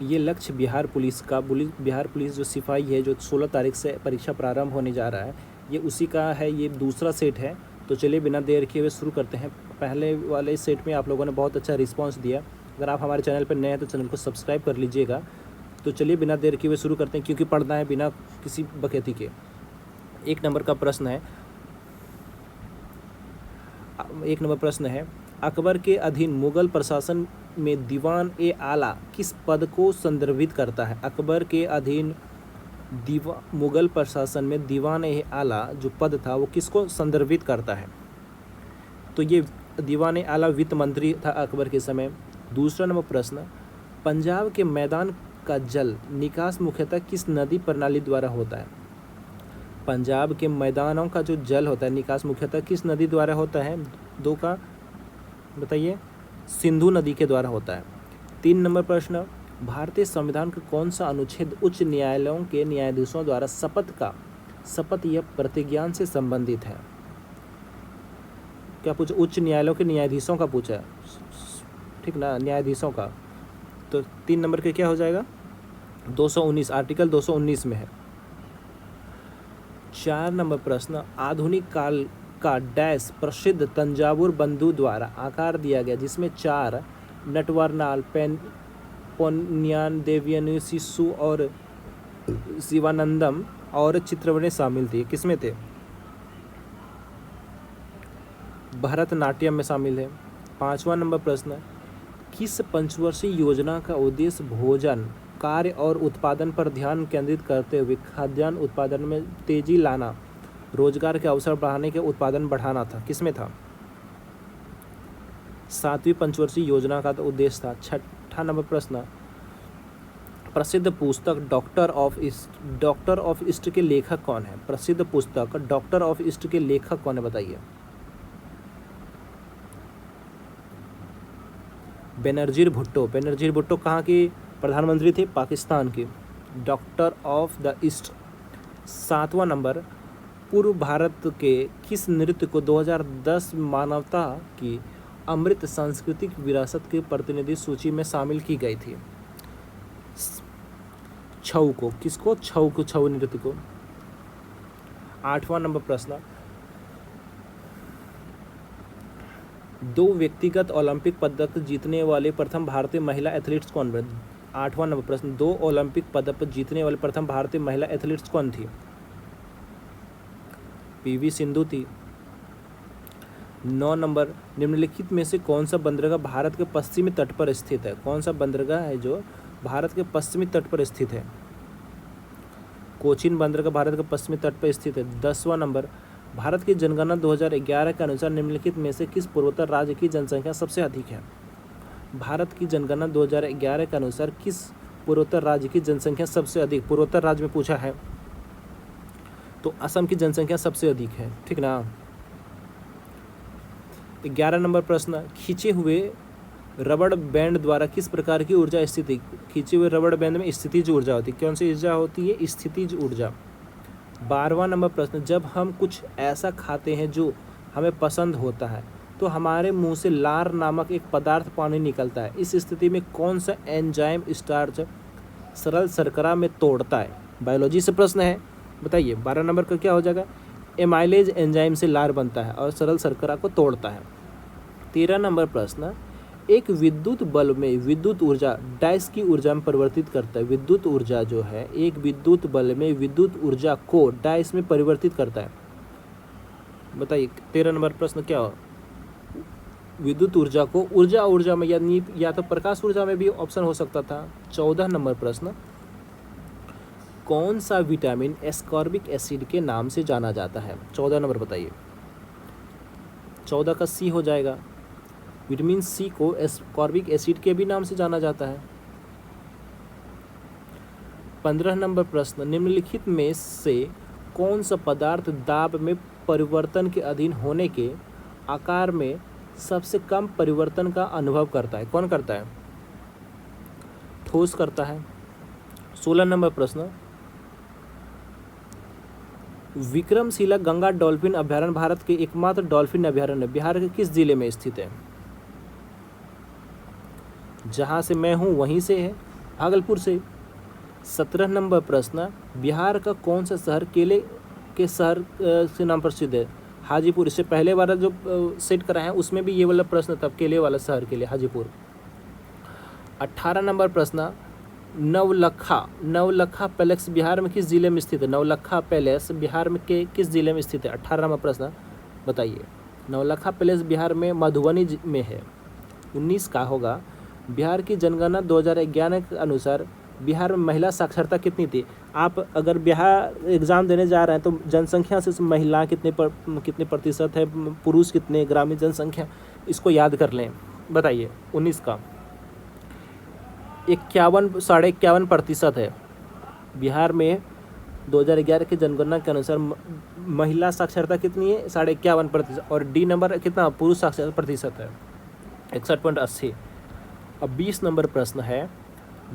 ये लक्ष्य बिहार पुलिस जो सिपाही है, जो 16 तारीख से परीक्षा प्रारंभ होने जा रहा है, ये उसी का है, ये दूसरा सेट है। तो चलिए बिना देर किए हुए शुरू करते हैं। पहले वाले सेट में आप लोगों ने बहुत अच्छा रिस्पांस दिया। अगर आप हमारे चैनल पर नए हैं तो चैनल को सब्सक्राइब कर लीजिएगा। तो चलिए बिना देर किए हुए शुरू करते हैं, क्योंकि पढ़ना है बिना किसी बकैती के। 1 नंबर का प्रश्न है, 1 नंबर प्रश्न है, अकबर के अधीन मुगल प्रशासन में दीवान ए आला किस पद को संदर्भित करता है? अकबर के अधीन मुगल प्रशासन में दीवान ए आला जो पद था वो किसको संदर्भित करता है? तो ये दीवान ए आला वित्त मंत्री था अकबर के समय। दूसरा नंबर प्रश्न, पंजाब के मैदान का जल निकास मुख्यतः किस नदी प्रणाली द्वारा होता है? पंजाब के मैदानों का जो जल होता है निकास मुख्यतः किस नदी द्वारा होता है? 2 का बताइए। सिंधु नदी के द्वारा होता है। 3 नंबर प्रश्न, भारतीय संविधान का कौन सा अनुच्छेद उच्च न्यायालयों के न्यायाधीशों द्वारा शपथ या प्रतिज्ञान से संबंधित है? क्या पूछा? उच्च न्यायालयों के न्यायाधीशों का पूछा है, ठीक ना, न्यायाधीशों का। तो 3 नंबर के क्या हो जाएगा? 219, आर्टिकल 219 में है। 4 नंबर प्रश्न, आधुनिक काल का डैश प्रसिद्ध तंजावुर बंधु द्वारा आकार दिया गया, जिसमें 4 नटवरनाल, पोन्नियान देवियन, शिशु और शिवानंदम और चित्रवने शामिल थी। किसमें थे? भरतनाट्यम में शामिल है। 5वां नंबर प्रश्न, किस पंचवर्षीय योजना का उद्देश्य भोजन कार्य और उत्पादन पर ध्यान केंद्रित करते हुए खाद्यान्न उत्पादन में तेजी लाना, रोजगार के अवसर बढ़ाने के उत्पादन बढ़ाना था? किसमें था? 7वीं पंचवर्षीय योजना का तो उद्देश्य था। 6ठा नंबर प्रश्न, प्रसिद्ध पुस्तक डॉक्टर ऑफ ईस्ट के लेखक कौन है? प्रसिद्ध पुस्तक डॉक्टर ऑफ ईस्ट के लेखक कौन है, बताइए। बेनजीर भुट्टो कहाँ के प्रधानमंत्री थे? पाकिस्तान के। Doctor of the east. 7वां नंबर, पूर्व भारत के किस नृत्य को 2010 मानवता की अमृत सांस्कृतिक विरासत की प्रतिनिधि सूची में शामिल की गई थी? छऊ को। किसको? छऊ नृत्य को। 8वां नंबर प्रश्न, 2 व्यक्तिगत ओलंपिक पदक जीतने वाले प्रथम भारतीय महिला एथलीट्स कौन बने? 8वां नंबर प्रश्न, 2 ओलंपिक पदक जीतने वाले प्रथम भारतीय महिला एथलीट्स कौन थी? पीवी सिंधु थी। 9 नंबर, निम्नलिखित में से कौन सा बंदरगाह भारत के पश्चिमी तट पर स्थित है? कौन सा बंदरगाह है जो भारत के पश्चिमी तट पर स्थित है? कोचीन बंदरगाह भारत के पश्चिमी तट पर स्थित है। 10वां नंबर, भारत की जनगणना 2011 के अनुसार निम्नलिखित में से किस पूर्वोत्तर राज्य की जनसंख्या सबसे अधिक है? भारत की जनगणना 2011 के अनुसार किस पूर्वोत्तर राज्य की जनसंख्या सबसे अधिक? पूर्वोत्तर राज्य में पूछा है तो असम की जनसंख्या सबसे अधिक है, ठीक ना। 11 नंबर प्रश्न, खींचे हुए रबड़ बैंड द्वारा किस प्रकार की ऊर्जा स्थिति? खींचे हुए रबड़ बैंड में स्थितिज ऊर्जा होती है। कौन सी ऊर्जा होती है? स्थितिज ऊर्जा। 12वां नंबर प्रश्न, जब हम कुछ ऐसा खाते हैं जो हमें पसंद होता है तो हमारे मुंह से लार नामक एक पदार्थ पानी निकलता है। इस स्थिति में कौन सा एंजाइम स्टार्च सरल शर्करा में तोड़ता है? बायोलॉजी से प्रश्न है, बताइए। 12 नंबर का क्या हो जाएगा? एमाइलेज एंजाइम से लार बनता है और सरल शर्करा को तोड़ता है। 13 नंबर प्रश्न, एक विद्युत बल्ब में विद्युत ऊर्जा डैश की ऊर्जा में परिवर्तित करता है। विद्युत ऊर्जा जो है, एक विद्युत बल्ब में विद्युत ऊर्जा को डैश में परिवर्तित करता है, बताइए। 13 नंबर प्रश्न क्या हो? विद्युत ऊर्जा को ऊर्जा में या तो प्रकाश ऊर्जा में भी ऑप्शन हो सकता था। 14 नंबर प्रश्न, कौन सा विटामिन एस्कॉर्बिक एसिड के नाम से जाना जाता है? 14 नंबर बताइए। 14 का सी हो जाएगा। विटामिन सी को एस्कॉर्बिक एसिड के भी नाम से जाना जाता है। 15 नंबर प्रश्न, निम्नलिखित में से कौन सा पदार्थ दाब में परिवर्तन के अधीन होने के आकार में सबसे कम परिवर्तन का अनुभव करता है? कौन करता है? ठोस करता है। 16 नंबर प्रश्न, विक्रमशिला गंगा डॉल्फिन अभ्यारण्य भारत के एकमात्र डॉल्फिन अभ्यारण्य बिहार के किस जिले में स्थित है? जहां से मैं हूं वहीं से है। भागलपुर से। 17 नंबर प्रश्न, बिहार का कौन सा शहर केले के शहर से नाम प्रसिद्ध है? हाजीपुर। इससे पहले वाला जो सेट करा है उसमें भी ये वाला प्रश्न था, केले वाला शहर के लिए हाजीपुर। 18 नंबर प्रश्न, नवलखा पैलेस बिहार में किस जिले में स्थित है? नवलखा पैलेस बिहार में के किस जिले में स्थित है? 18 नंबर प्रश्न बताइए। नवलखा पैलेस बिहार में मधुबनी में है। 19 का होगा, बिहार की जनगणना 2011 के अनुसार बिहार में महिला साक्षरता कितनी थी? आप अगर बिहार एग्ज़ाम देने जा रहे हैं तो जनसंख्या से महिला कितने प्रतिशत है, पुरुष कितने, ग्रामीण जनसंख्या, इसको याद कर लें। बताइए। 19 का 51.51% है। बिहार में 2011 की जनगणना के अनुसार महिला साक्षरता कितनी है? 51.51%। और डी नंबर कितना, पुरुष साक्षरता प्रतिशत है 61.80। अब 20 नंबर प्रश्न है,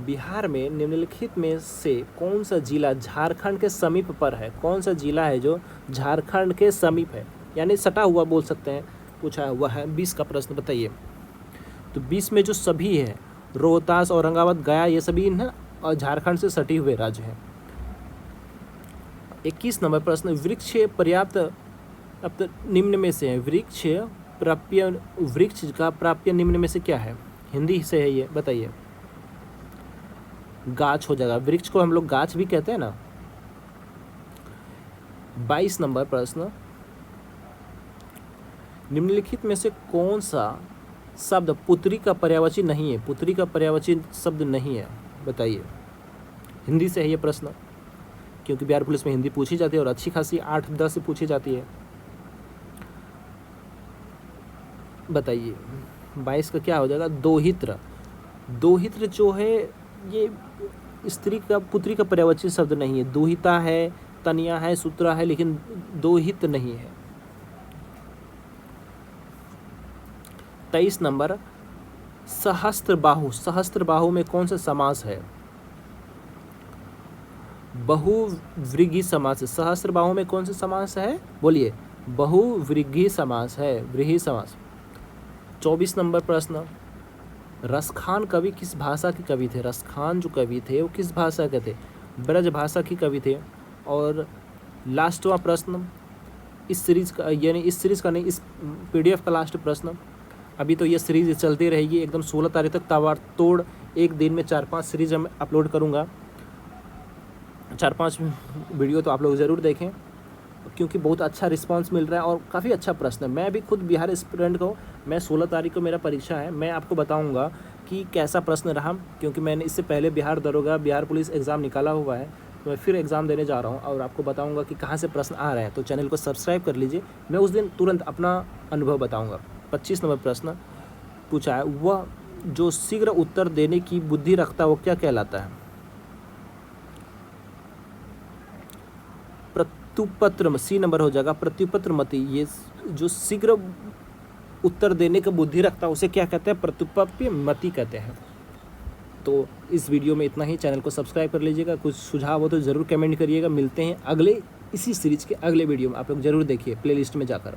बिहार में निम्नलिखित में से कौन सा जिला झारखंड के समीप पर है? कौन सा जिला है जो झारखंड के समीप है, यानी सटा हुआ बोल सकते हैं, पूछा हुआ है। 20 का प्रश्न बताइए। तो 20 में जो सभी है, रोहतास, औरंगाबाद, गया, ये सभी ना और झारखंड से सटे हुए राज्य हैं। 21 नंबर प्रश्न, वृक्ष पर्याप्त अब तो निम्न में से है, वृक्ष का प्राप्य निम्न में से क्या है? हिंदी से है ये, बताइए। गाछ हो जाएगा, वृक्ष को हम लोग गाछ भी कहते हैं ना। 22 नंबर प्रश्न, निम्नलिखित में से कौन सा शब्द पुत्री का पर्यायवाची नहीं है? पुत्री का पर्यायवाची शब्द नहीं है, बताइए। हिंदी से है ये प्रश्न, क्योंकि बिहार पुलिस में हिंदी पूछी जाती है और अच्छी खासी 8-10 से पूछी जाती है। बताइए। 22 का क्या हो जाएगा? दोहित्र। दोहित्र जो है ये स्त्री का, पुत्री का पर्यायवाची शब्द नहीं है। दोहिता है, तनिया है, सूत्रा है, लेकिन दोहित नहीं है। 23 नंबर, सहस्त्रबाहु। सहस्त्रबाहु में कौन सा समास है? बहुव्रीहि समास है। सहस्त्रबाहु में कौन सा समास है? बोलिए। बहुव्रीहि समास है, व्रीहि समास। 24 नंबर प्रश्न, रसखान कवि किस भाषा के कवि थे? रसखान जो कवि थे वो किस भाषा के थे? ब्रज भाषा के कवि थे। और लास्टवा प्रश्न इस सीरीज का, यानी इस सीरीज का नहीं, इस PDF का लास्ट प्रश्न। अभी तो ये सीरीज चलती रहेगी एकदम 16 तारीख तक, ताबड़तोड़ एक दिन में 4-5 सीरीज मैं अपलोड करूँगा। 4-5 वीडियो तो आप लोग ज़रूर देखें, क्योंकि बहुत अच्छा रिस्पांस मिल रहा है और काफ़ी अच्छा प्रश्न है। मैं भी खुद बिहार स्टूडेंट को, मैं 16 तारीख को मेरा परीक्षा है, मैं आपको बताऊंगा कि कैसा प्रश्न रहा, क्योंकि मैंने इससे पहले बिहार दरोगा, बिहार पुलिस एग्ज़ाम निकाला हुआ है, तो मैं फिर एग्ज़ाम देने जा रहा हूं और आपको बताऊंगा कि कहां से प्रश्न आ रहे हैं। तो चैनल को सब्सक्राइब कर लीजिए, मैं उस दिन तुरंत अपना अनुभव बताऊँगा। 25 नंबर प्रश्न पूछा है, वह जो शीघ्र उत्तर देने की बुद्धि रखता है वो क्या कहलाता है? प्रत्युपत्र। सी नंबर हो जाएगा, प्रत्युपत्र मति। ये जो शीघ्र उत्तर देने का बुद्धि रखता है उसे क्या कहते हैं? प्रत्युपत्र मति कहते हैं। तो इस वीडियो में इतना ही। चैनल को सब्सक्राइब कर लीजिएगा, कुछ सुझाव हो तो ज़रूर कमेंट करिएगा। मिलते हैं अगले इसी सीरीज़ के अगले वीडियो में, आप लोग ज़रूर देखिए प्लेलिस्ट में जाकर।